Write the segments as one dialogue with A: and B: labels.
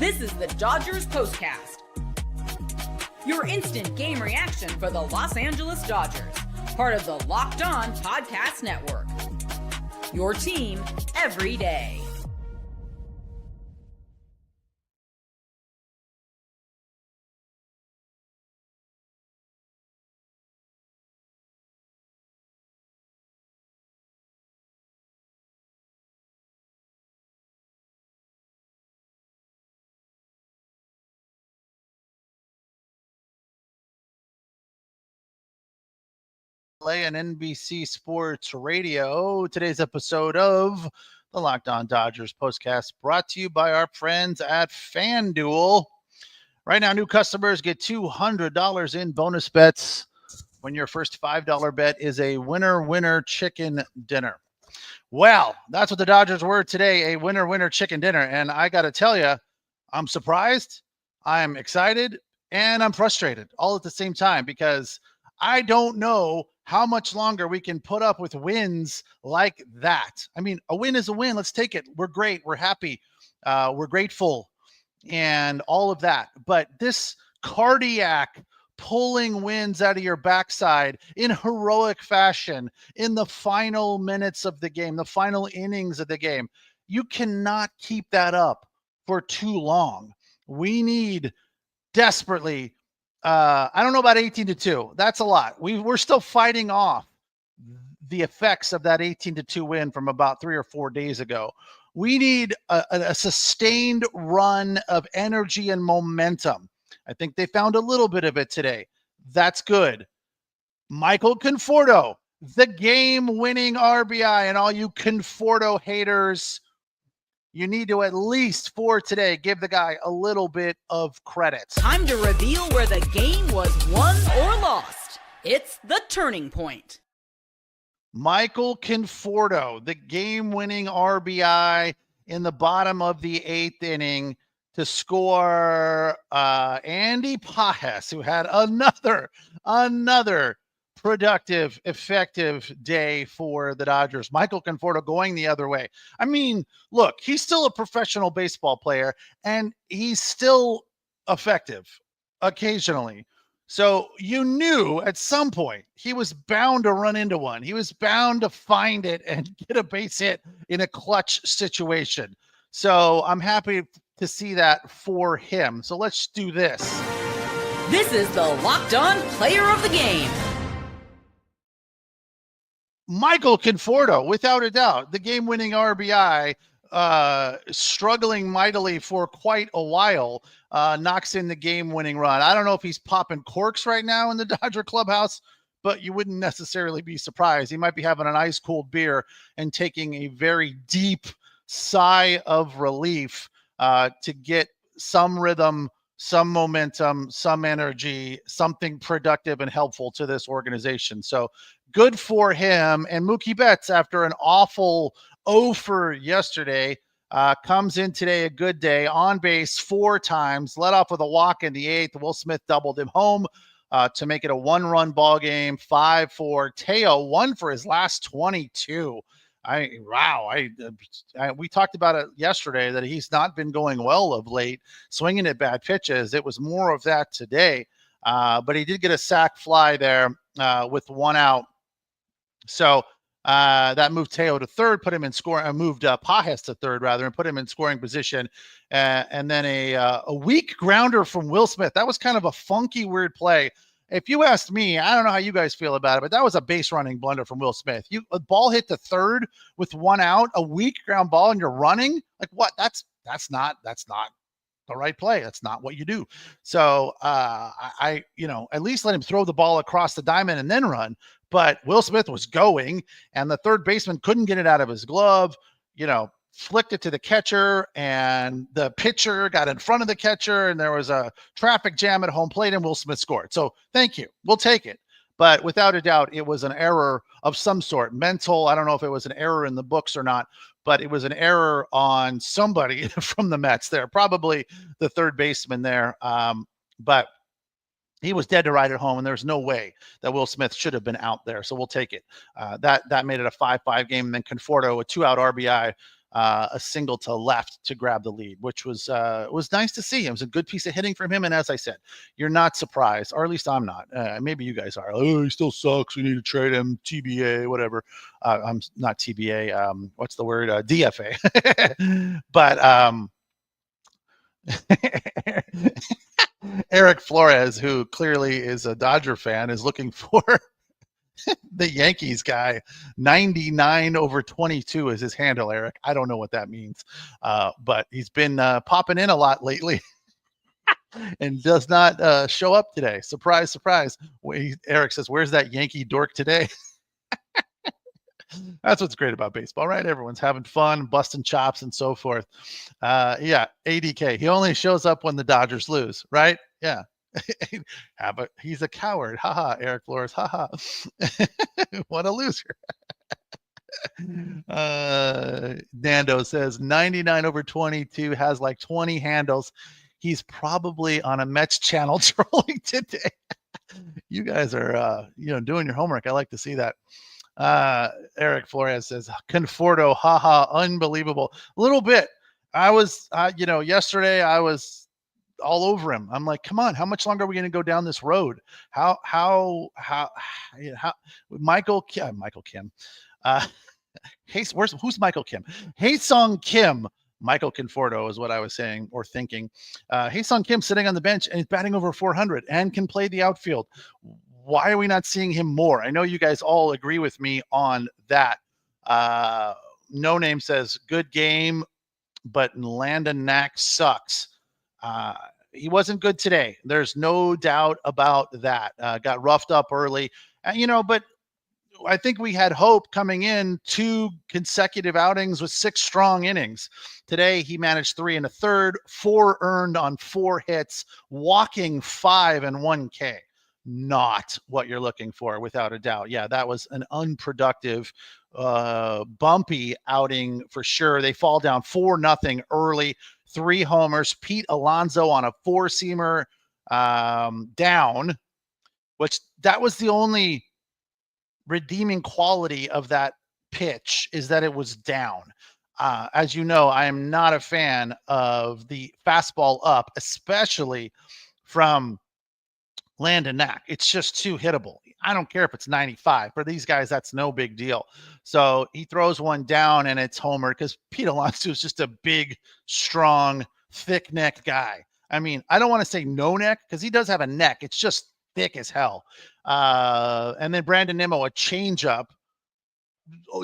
A: This is the Dodgers POSTCAST, your instant game reaction for the Los Angeles Dodgers, part of the Locked On Podcast Network. Your team every day.
B: And NBC Sports Radio. Today's episode of the Locked On Dodgers Postcast brought to you by our friends at FanDuel. Right now, new customers get $200 in bonus bets when your first $5 bet is a winner chicken dinner. Well, that's what the Dodgers were today, a winner chicken dinner. And I got to tell you, I'm surprised, I'm excited, and I'm frustrated all at the same time because I don't know how much longer we can put up with wins like that. I mean, a win is a win. Let's take it. We're great. We're happy. We're grateful and all of that. But this cardiac pulling wins out of your backside in heroic fashion in the final minutes of the game, the final innings of the game, you cannot keep that up for too long. We need desperately I don't know about 18-2. That's a lot. We're still fighting off the effects of that 18-2 win from about 3 or 4 days ago. We need a sustained run of energy and momentum. I think they found a little bit of it today. That's good. Michael Conforto, the game-winning RBI, and all you Conforto haters, you need to, at least for today, give the guy a little bit of credit.
A: Time to reveal where the game was won or lost. It's the turning point.
B: Michael Conforto, the game-winning RBI in the bottom of the 8th inning to score Andy Pages, who had another productive, effective day for the Dodgers. Michael Conforto going the other way. I mean, look, he's still a professional baseball player, and he's still effective occasionally. So you knew at some point he was bound to run into one. He was bound to find it and get a base hit in a clutch situation. So I'm happy to see that for him. So let's do this.
A: This is the Locked On Player of the Game.
B: Michael Conforto, without a doubt, the game-winning RBI, struggling mightily for quite a while, knocks in the game-winning run. I don't know if he's popping corks right now in the Dodger clubhouse, but you wouldn't necessarily be surprised. He might be having an ice-cold beer and taking a very deep sigh of relief to get some rhythm, some momentum, some energy, something productive and helpful to this organization. So good for him. And Mookie Betts, after an awful 0 for yesterday, comes in today a good day, on base 4 times, led off with a walk in the 8th. Will Smith doubled him home to make it a 1-run ball game, 5 for Teo, 1 for his last 22. We talked about it yesterday that he's not been going well of late, swinging at bad pitches. It was more of that today, but he did get a sac fly there with 1 out. So that moved Teo to third, put him in scoring, moved Pages to third rather, and put him in scoring position. And then a weak grounder from Will Smith. That was kind of a funky, weird play. If you asked me, I don't know how you guys feel about it, but that was a base running blunder from Will Smith. A ball hit to third with 1 out, a weak ground ball, and you're running? Like what? That's not the right play. That's not what you do. So I at least let him throw the ball across the diamond and then run. But Will Smith was going, and the third baseman couldn't get it out of his glove. Flicked it to the catcher, and the pitcher got in front of the catcher, and there was a traffic jam at home plate, and Will Smith scored. So thank you. We'll take it. But without a doubt, it was an error of some sort. Mental, I don't know if it was an error in the books or not, but it was an error on somebody from the Mets there, probably the third baseman there. But he was dead to ride at home, and there's no way that Will Smith should have been out there. So we'll take it. That made it a 5-5 game. And then Conforto, a 2-out RBI, a single to left to grab the lead, which was nice to see. It was a good piece of hitting from him. And as I said, you're not surprised, or at least I'm not. Maybe you guys are. Oh, he still sucks. We need to trade him. TBA, whatever. I'm not TBA. What's the word? DFA. But Eric Flores, who clearly is a Dodger fan, is looking for the Yankees guy. 99/22 is his handle, Eric. I don't know what that means, but he's been popping in a lot lately and does not show up today. Surprise, surprise. Eric says, where's that Yankee dork today? That's what's great about baseball, right? Everyone's having fun, busting chops and so forth. Yeah, ADK. He only shows up when the Dodgers lose, right? Yeah. But he's a coward. Haha, Eric Flores. Haha. What a loser. Nando says 99/22 has like 20 handles. He's probably on a Mets channel trolling today. You guys are doing your homework. I like to see that. Eric Flores says Conforto, haha, unbelievable. A little bit. I was yesterday I was all over him. I'm like, come on, how much longer are we going to go down this road? How Michael Kim. Who's Michael Kim? Haesung Kim. Michael Conforto is what I was saying or thinking. Haesung Kim sitting on the bench and he's batting over 400 and can play the outfield. Why are we not seeing him more? I know you guys all agree with me on that. No Name says, good game, but LANDON KNACK'S sucks. He wasn't good today. There's no doubt about that. Got roughed up early. But I think we had hope coming in 2 consecutive outings with 6 strong innings. Today, he managed 3 1/3, 4 earned on 4 hits, walking 5 and 1 K. Not what you're looking for, without a doubt. Yeah, that was an unproductive, bumpy outing for sure. They fall down 4-0 early, 3 homers. Pete Alonso on a 4-seamer down, which that was the only redeeming quality of that pitch, is that it was down. As you know, I am not a fan of the fastball up, especially from LANDON KNACK. It's just too hittable. I don't care if it's 95. For these guys, that's no big deal. So he throws one down and it's homer because Pete Alonso is just a big, strong, thick neck guy. I mean, I don't want to say no neck because he does have a neck. It's just thick as hell. And then Brandon Nimmo, a changeup.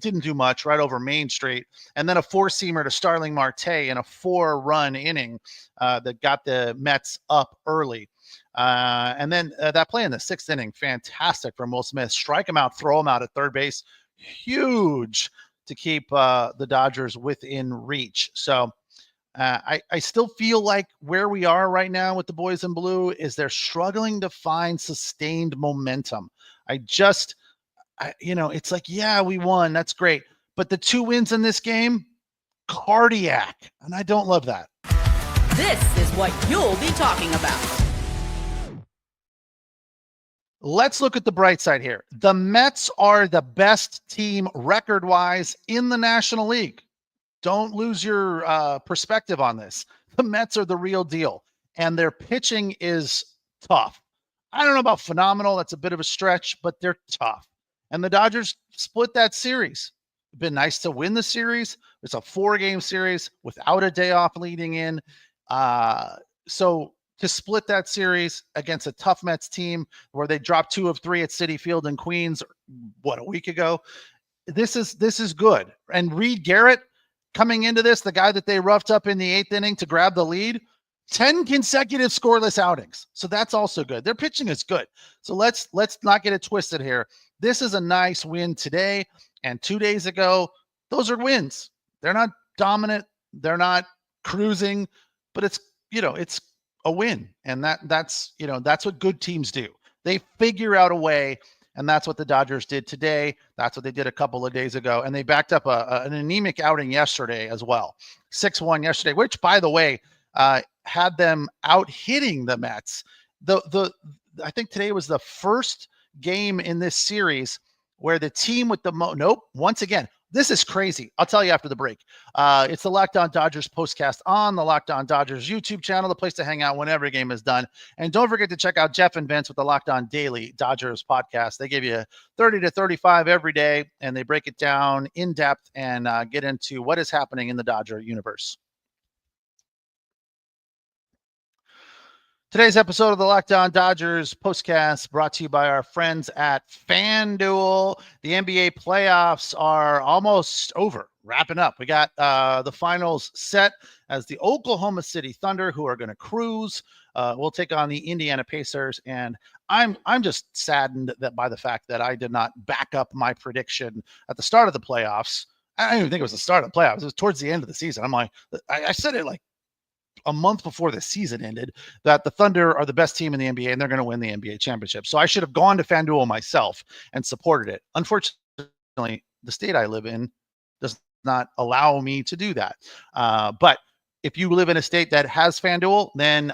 B: Didn't do much, right over Main Street. And then a 4-seamer to Starling Marte in a 4-run inning that got the Mets up early. And then that play in the 6th inning, fantastic from Will Smith. Strike him out, throw him out at third base. Huge to keep the Dodgers within reach. So I still feel like where we are right now with the boys in blue is they're struggling to find sustained momentum. It's like, yeah, we won. That's great. But the 2 wins in this game, cardiac. And I don't love that.
A: This is what you'll be talking about.
B: Let's look at the bright side here. The Mets are the best team record-wise in the National League. Don't lose your perspective on this. The Mets are the real deal, and their pitching is tough. I don't know about phenomenal. That's a bit of a stretch, but they're tough. And the Dodgers split that series. It'd been nice to win the series. It's a 4-game series without a day off leading in. So to split that series against a tough Mets team where they dropped 2 of 3 at Citi Field in Queens, a week ago, this is good. And Reed Garrett coming into this, the guy that they roughed up in the 8th inning to grab the lead, 10 consecutive scoreless outings. So that's also good. Their pitching is good. So let's not get it twisted here. This is a nice win today. And 2 days ago, those are wins. They're not dominant. They're not cruising, but it's a win. And that's what good teams do. They figure out a way. And that's what the Dodgers did today. That's what they did a couple of days ago. And they backed up an anemic outing yesterday as well. 6-1 yesterday, which, by the way, had them out hitting the Mets. I think today was the first game in this series where the team with once again, This is crazy. I'll tell you after the break. It's the Locked On Dodgers postcast on the Locked On Dodgers YouTube channel, the place to hang out whenever a game is done. And don't forget to check out Jeff and Vince with the Locked On Daily Dodgers podcast. They give you 30 to 35 every day, and they break it down in depth and get into what is happening in the Dodger universe. Today's episode of the Locked On Dodgers postcast brought to you by our friends at FanDuel. The NBA playoffs are almost over, wrapping up. We got the finals set as the Oklahoma City Thunder, who are going to cruise, will take on the Indiana Pacers. And I'm just saddened that by the fact that I did not back up my prediction at the start of the playoffs. I don't even think it was the start of the playoffs. It was towards the end of the season. I'm like, I said it like a month before the season ended, that the Thunder are the best team in the NBA and they're going to win the NBA championship. So I should have gone to FanDuel myself and supported it. Unfortunately, the state I live in does not allow me to do that. But if you live in a state that has FanDuel, then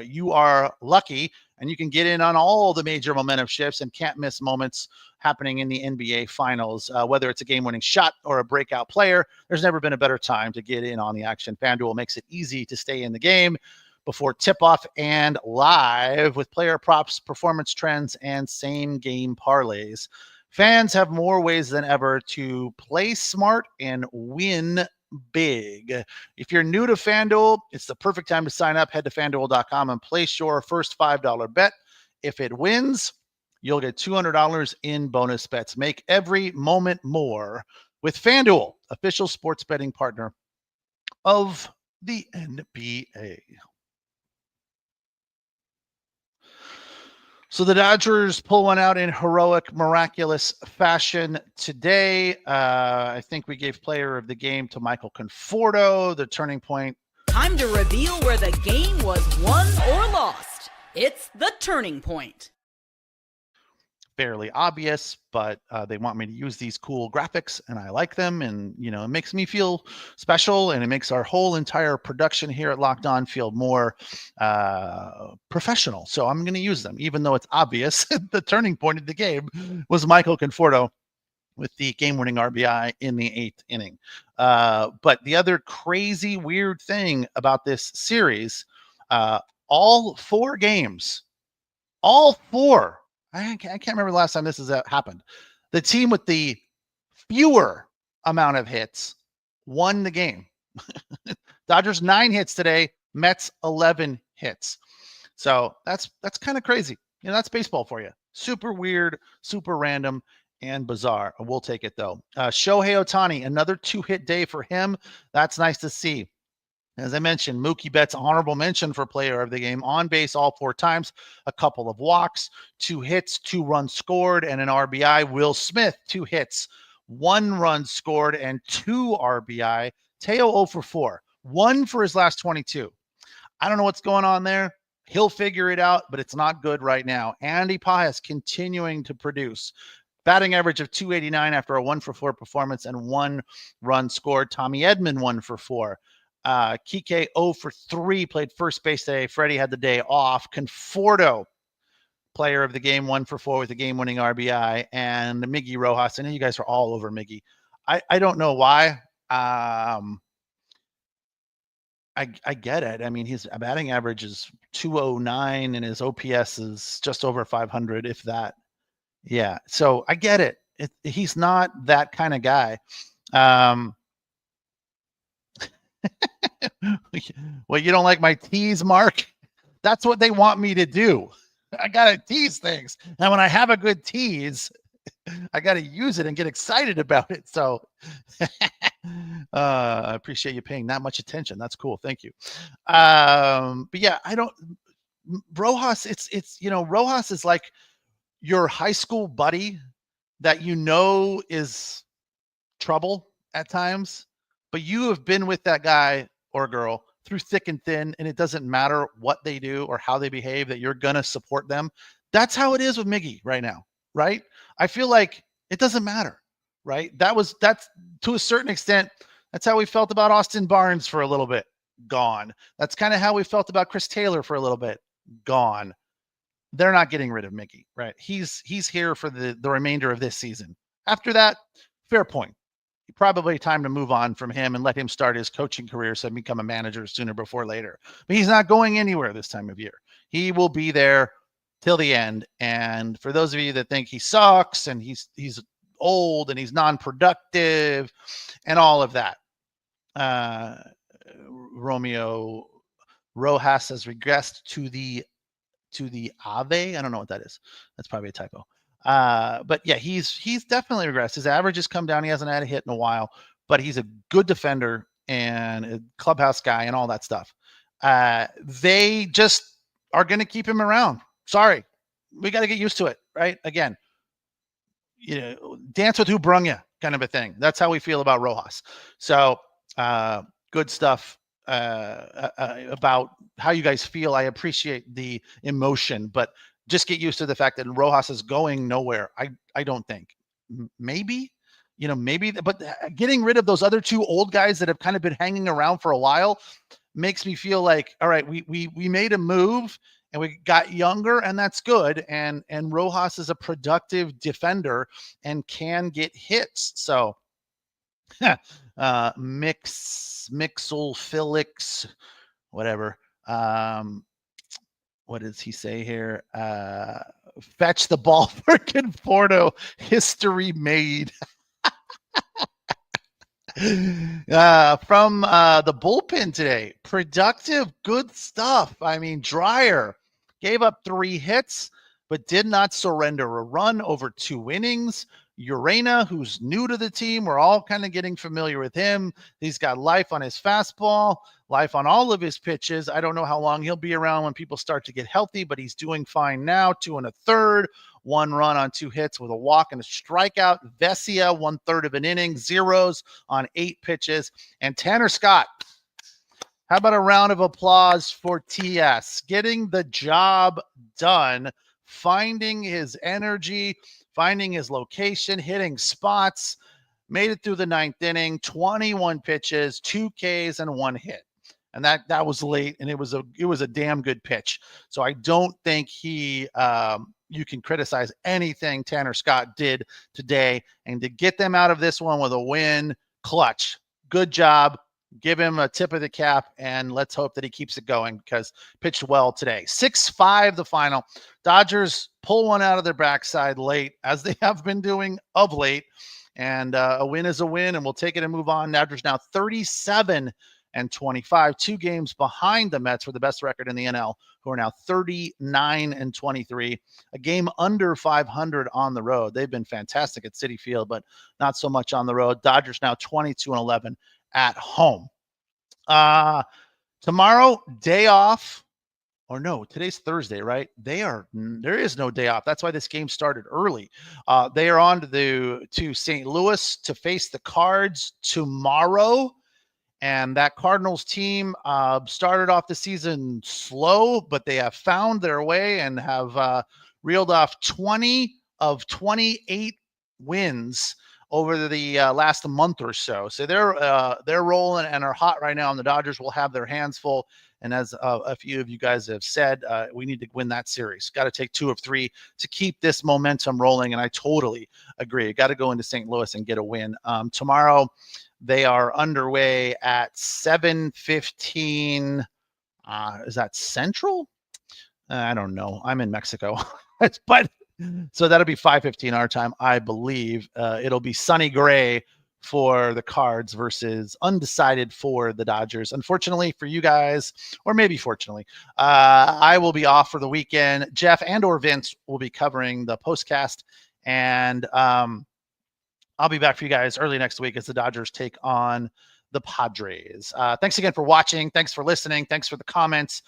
B: you are lucky and you can get in on all the major momentum shifts and can't miss moments happening in the NBA finals, whether it's a game-winning shot or a breakout player. There's never been a better time to get in on the action. FanDuel makes it easy to stay in the game before tip-off and live with player props, performance trends, and same-game parlays. Fans have more ways than ever to play smart and win big. If you're new to FanDuel, it's the perfect time to sign up. Head to FanDuel.com and place your first $5 bet. If it wins, you'll get $200 in bonus bets. Make every moment more with FanDuel, official sports betting partner of the NBA. So the Dodgers pull one out in heroic, miraculous fashion today. I think we gave player of the game to Michael Conforto, the turning point.
A: Time to reveal where the game was won or lost. It's the turning point.
B: Fairly obvious, but they want me to use these cool graphics and I like them, and it makes me feel special, and it makes our whole entire production here at Locked On feel more professional. So I'm going to use them, even though it's obvious. The turning point of the game was Michael Conforto with the game-winning RBI in the 8th inning. But the other crazy, weird thing about this series, all 4 games, all 4. I can't remember the last time this has happened. The team with the fewer amount of hits won the game. Dodgers 9 hits today, Mets 11 hits. So that's kind of crazy. That's baseball for you. Super weird, super random, and bizarre. We'll take it though. Shohei Ohtani, another 2-hit day for him. That's nice to see. As I mentioned, Mookie Betts, honorable mention for player of the game, on base all 4 times, a couple of walks, 2 hits, 2 runs scored, and an RBI. Will Smith, 2 hits, 1 run scored, and 2 RBI. Teo 0 for 4, 1 for his last 22. I don't know what's going on there. He'll figure it out, but it's not good right now. Andy Pajas continuing to produce. Batting average of .289 after a 1 for 4 performance and 1 run scored. Tommy Edman 1 for 4. Kike 0 for 3, played first base today. Freddie had the day off. Conforto, player of the game, 1 for 4 with a game-winning RBI. And Miggy Rojas. I know you guys are all over Miggy. I don't know why. I get it. I mean, his batting average is .209 and his OPS is just over 500, if that. Yeah, so I get it. He's not that kind of guy. Well, you don't like my tease, Mark? That's what they want me to do. I got to tease things. And when I have a good tease, I got to use it and get excited about it. So I appreciate you paying that much attention. That's cool. Thank you. But yeah, Rojas, Rojas is like your high school buddy that is trouble at times, but you have been with that guy or girl through thick and thin, and it doesn't matter what they do or how they behave, that you're going to support them. That's how it is with Miggy right now, right? I feel like it doesn't matter, right? That's to a certain extent, that's how we felt about Austin Barnes for a little bit, gone. That's kind of how we felt about Chris Taylor for a little bit, gone. They're not getting rid of Miggy, right? He's here for the remainder of this season. After that, fair point. probably time to move on from him and let him start his coaching career so he can become a manager sooner before later. But he's not going anywhere this time of year. He will be there till the end. And for those of you that think he sucks and he's old and he's non-productive and all of that, Romeo Rojas has regressed to the Ave. I don't know what that is. That's probably a typo. But yeah, he's definitely regressed. His average has come down. He hasn't had a hit in a while, but he's a good defender and a clubhouse guy and all that stuff. They just are going to keep him around. Sorry, we got to get used to it, right? Again, dance with who brung you kind of a thing. That's how we feel about Rojas. So good stuff about how you guys feel. I appreciate the emotion, but just get used to the fact that Rojas is going nowhere. I don't think. Maybe, but getting rid of those other two old guys that have kind of been hanging around for a while makes me feel like, all right, we made a move and we got younger, and that's good. And Rojas is a productive defender and can get hits. So Mixel Felix, whatever. What does he say here? Fetch the ball for Conforto. History made. From the bullpen today. Productive, good stuff. I mean, Dreyer gave up 3 hits, but did not surrender a run over 2 innings. Urena, who's new to the team, we're all kind of getting familiar with him. He's got life on his fastball, life on all of his pitches. I don't know how long he'll be around when people start to get healthy, but he's doing fine now. 2 1/3, 1 run on 2 hits with a walk and a strikeout. Vesia, 1/3 of an inning, 0s on 8 pitches. And Tanner Scott, how about a round of applause for TS? Getting the job done, finding his energy, finding his location, hitting spots, made it through the 9th inning, 21 pitches, 2 Ks and 1 hit. And that was late, and it was a damn good pitch. So I don't think you can criticize anything Tanner Scott did today. And to get them out of this one with a win, clutch. Good job. Give him a tip of the cap, and let's hope that he keeps it going because pitched well today. 6-5 the final. Dodgers pull one out of their backside late, as they have been doing of late. And a win is a win, and we'll take it and move on. Dodgers now 37-25, 2 games behind the Mets for the best record in the NL, who are now 39-23, a game under 500 on the road. They've been fantastic at Citi Field, but not so much on the road. Dodgers now 22-11 at home. Tomorrow, day off. Or no, today's Thursday, right? There is no day off. That's why this game started early. They are on to St. Louis to face the Cards tomorrow. And that Cardinals team started off the season slow, but they have found their way and have reeled off 20 of 28 wins over the last month or so. So they're rolling and are hot right now, and the Dodgers will have their hands full. And as a few of you guys have said, we need to win that series. Got to take 2 of 3 to keep this momentum rolling, and I totally agree. Got to go into St. Louis and get a win. Tomorrow, they are underway at 7:15. Is that Central? I don't know. I'm in Mexico. But so that'll be 5:15 our time, I believe. It'll be sunny gray for the Cards versus undecided for the Dodgers. Unfortunately for you guys, or maybe fortunately, I will be off for the weekend. Jeff and or Vince will be covering the postcast, and I'll be back for you guys early next week as the Dodgers take on the Padres. Thanks again for watching. Thanks for listening. Thanks for the comments.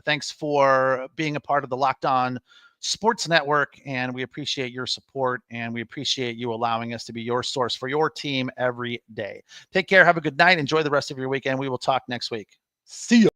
B: Thanks for being a part of the Locked On Sports Network, and we appreciate your support, and we appreciate you allowing us to be your source for your team every day. Take care. Have a good night. Enjoy the rest of your weekend. We will talk next week. See you.